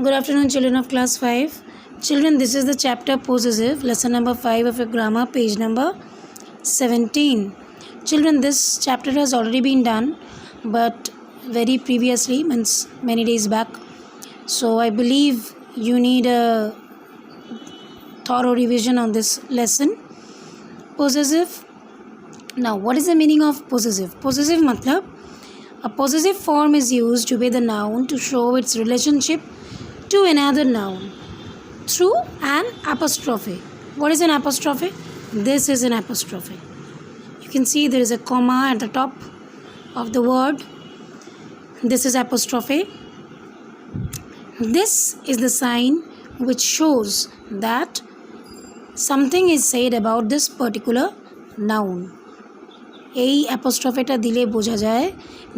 Good afternoon, children of class 5. Children, this is the chapter possessive, lesson number 5 of your grammar, page number 17. Children, this chapter has already been done, but very previously, means many days back. So I believe you need a thorough revision on this lesson. Possessive. Now, what is the meaning of possessive? Possessive matlab, a possessive form is used to be the noun to show its relationship to another noun through an apostrophe. What is an apostrophe? This is an apostrophe. You can see there is a comma at the top of the word. This is apostrophe. This is the sign which shows that something is said about this particular noun. এই অ্যাপোস্ট্রফিটা দিলে বোঝা যায়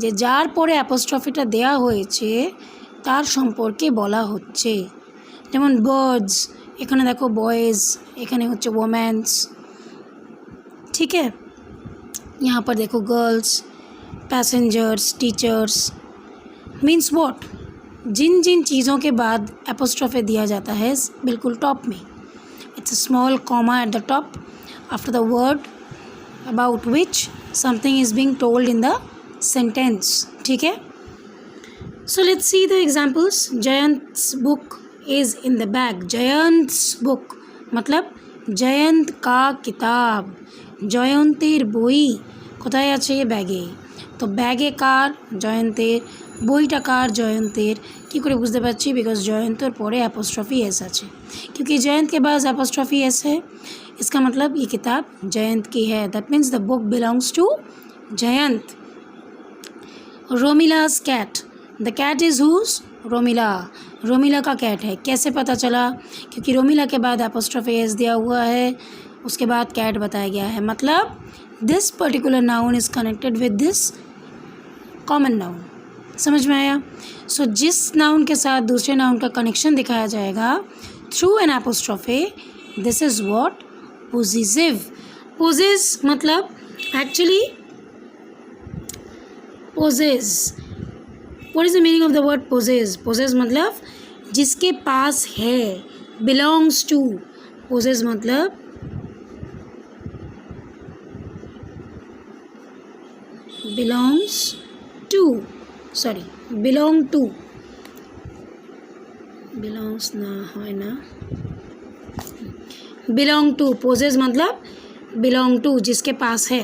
যে যার পরে অ্যাপোস্ট্রফিটা দেয়া হয়েছে তার সম্পর্কে বলা হচ্ছে। যেমন বার্ডস, এখানে দেখো বয়েজ, এখানে হচ্ছে वोमेन्स, ठीक है। यहाँ पर देखो girls, passengers, teachers, means what, जिन जिन चीज़ों के बाद एपोस्ट्रोफे दिया जाता है बिल्कुल टॉप में, it's a small comma at the top after the word about which something is being told in the sentence, ठीक है। So let's see the examples. Jayant's book is in the bag. Jayant's book मतलब जयंत का किताब, জয়ন্তের বই কোথায় আছে? ব্যাগে। তো ব্যাগে কার? জয়ন্তের। বইটা কার? জয়ন্তের। কী করে বুঝতে পারছি? बिकॉज जयंतर পরে অ্যাপোস্ট্রফি एस আছে, क्योंकि जयंत के बाद अपोस्ट्रॉफी एस है, इसका मतलब ये किताब जयंत की है। That means the book belongs to Jayant. Romila's cat, the cat is whose? Romila. Romila का कैट है। कैसे पता चला? क्योंकि रोमिला के बाद अपोस्ट्रॉफी एस दिया हुआ है, उसके बाद कैट बताया गया है। मतलब this particular noun is connected with this common noun. समझ में आया? सो जिस नाउन के साथ दूसरे नाउन का कनेक्शन दिखाया जाएगा through an apostrophe, this is what? Possessive. Possess मतलब actually possess, what is the meaning of the word possess? Possess मतलब जिसके पास है, बिलोंग्स टू। पोजेस मतलब belongs to, sorry belong to, belongs ना है ना, बिलोंग टू। पोजेस मतलब बिलोंग टू, जिसके पास है।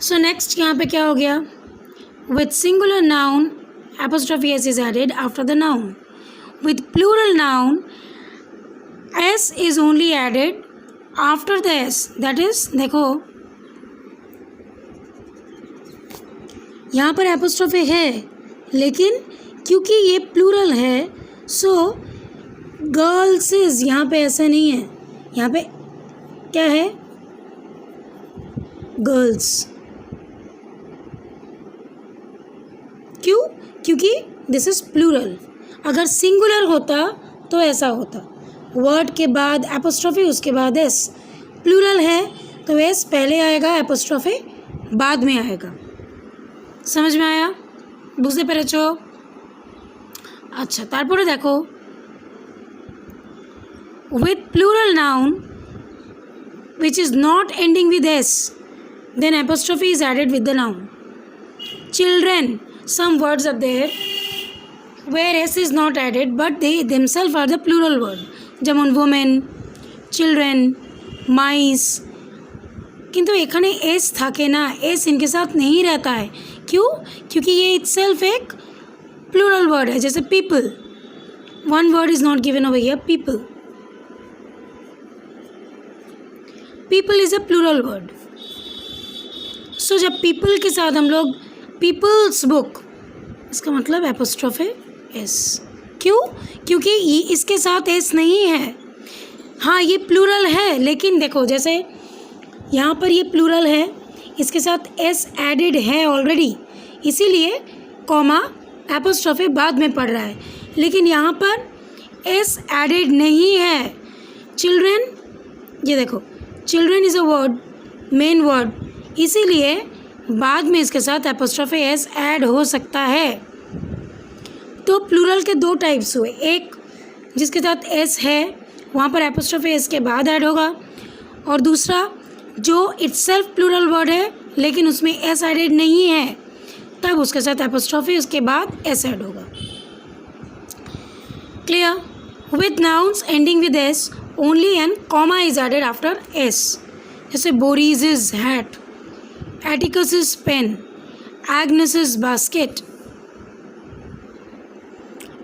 सो नेक्स्ट यहाँ पे क्या हो गया? With singular noun apostrophe S is added after the noun. With plural noun S is only added after the S. That is, देखो यहाँ पर एपोस्ट्रॉफी है, लेकिन क्योंकि ये प्लूरल है सो गर्ल्स, यहाँ पे ऐसा नहीं है, यहाँ पे क्या है? गर्ल्स। क्यों? क्योंकि दिस इज़ प्लूरल। अगर सिंगुलर होता तो ऐसा होता, वर्ड के बाद एपोस्ट्रॉफी, उसके बाद एस। प्लूरल है तो एस पहले आएगा, एपोस्ट्रॉफी बाद में आएगा। समझ में आया? বুঝতে পেরেছো? আচ্ছা, তারপরে দেখো with plural noun which is not ending with s, then apostrophe is added with the noun. Children, some words are there where s is not added but they themselves are the plural word, যেমন women, children, mice, किंतु एखाने s থাকে না, s इनके साथ नहीं रहता है। क्यों? क्योंकि ये itself एक plural word है। जैसे people, one word is not given over here, people. People is a plural word. सो जब पीपल के साथ हम लोग पीपल्स बुक, इसका मतलब एपोस्ट्रॉफी एस। क्यों? क्योंकि ये इसके साथ एस नहीं है। हाँ, ये प्लूरल है, लेकिन देखो जैसे यहाँ पर ये प्लूरल है, इसके साथ एस एडेड है ऑलरेडी, इसीलिए कॉमा एपोस्ट्रॉफी बाद में पड़ रहा है, लेकिन यहाँ पर एस एडेड नहीं है। चिल्ड्रन, ये देखो children is a word, main word, इसीलिए बाद में इसके साथ एपोस्ट्रॉफी एस ऐड हो सकता है। तो प्लूरल के दो टाइप्स हुए, एक जिसके साथ एस है वहाँ पर एपोस्ट्रोफी एस के बाद ऐड होगा, और दूसरा जो इटसेल्फ प्लूरल वर्ड है लेकिन उसमें एस एडेड नहीं है, तब उसके साथ एपोस्ट्रोफी उसके बाद एस ऐड होगा। Clear? With nouns ending with s only an comma is added after s, जैसे Boris is hat, Atticus is pen, Agnes is basket.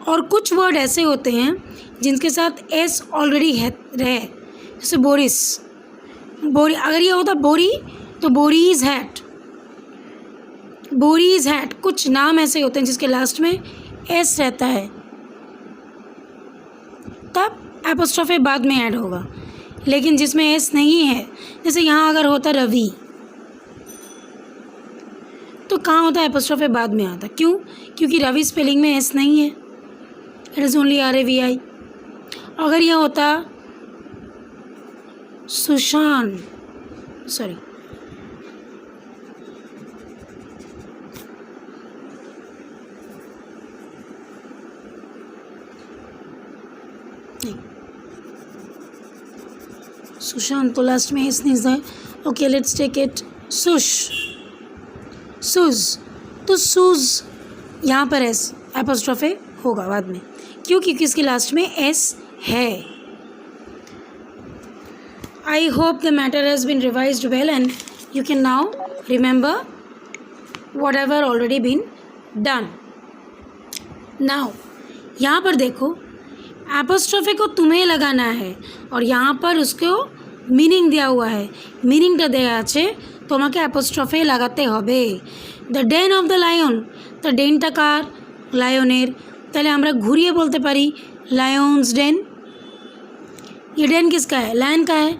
और कुछ वर्ड ऐसे होते हैं जिनके साथ एस ऑलरेडी है रहे, जैसे बोरिस, बोरी अगर ये होता बोरी तो बोरीज हैट, बोरीज हैट। कुछ नाम ऐसे होते हैं जिसके लास्ट में एस रहता है, तब एपोस्ट्रोफी बाद में ऐड होगा, लेकिन जिसमें एस नहीं है, जैसे यहाँ अगर होता रवि तो कहाँ होता है एपोस्ट्रोफी बाद में आता, क्यों? क्योंकि रवि स्पेलिंग में एस नहीं है, इट इज़ ओनली RAVI। अगर यह होता सुशान, सॉरी सुशांत, तो लास्ट में एस नहीं है। ओके, लेट्स टेक इट सुश, सुज, तो सूज यहाँ पर एस एपोस्ट्रोफी होगा बाद में, क्यों? क्योंकि इसके लास्ट में एस है। I hope the matter has been revised well and you can now remember whatever already been done. Now यहाँ पर देखो, एपोस्ट्रोफी को तुम्हें लगाना है और यहाँ पर उसको मीनिंग दिया हुआ है, मीनिंगটা দেয়া আছে, তোমাকে অ্যাপোস্ট্রফি লাগাতে হবে। The den of the lion, তো ডেনটা কার? লায়নের, তাহলে আমরা ঘুরিয়ে বলতে পারি लायंस डेन। ये डेन किसका है? लायन का है,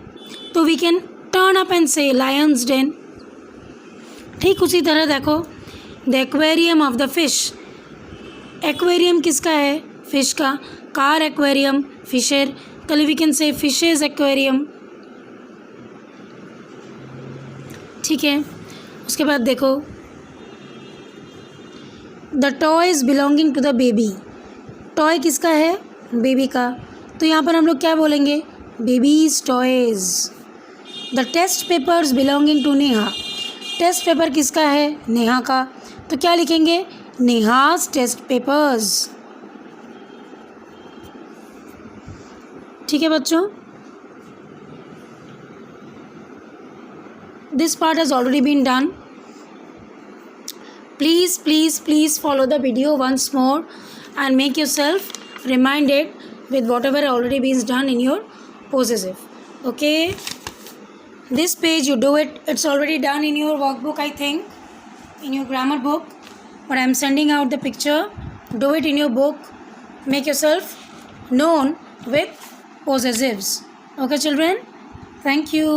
तो we can turn up and say lion's den. ठीक उसी तरह देखो, the aquarium of the fish, aquarium किसका है? फिश का। कार एक्वेरियम, फिशर, ताहले we can say fish's aquarium. ठीक है, उसके बाद देखो, the toys belonging to the baby, toy किसका है? बेबी का, तो यहाँ पर हम लोग क्या बोलेंगे? Baby's toys. The test papers belonging to Neha, test paper किसका है? नेहा का, तो क्या लिखेंगे? Neha's test papers. ठीक है बच्चों, this part has already been done. Please follow the video once more and make yourself reminded with whatever already been done in your possessive. Okay, this page you do it, it's already done in your workbook, I think, in your grammar book, but I'm sending out the picture. Do it in your book, make yourself known with possessives. Okay children, thank you.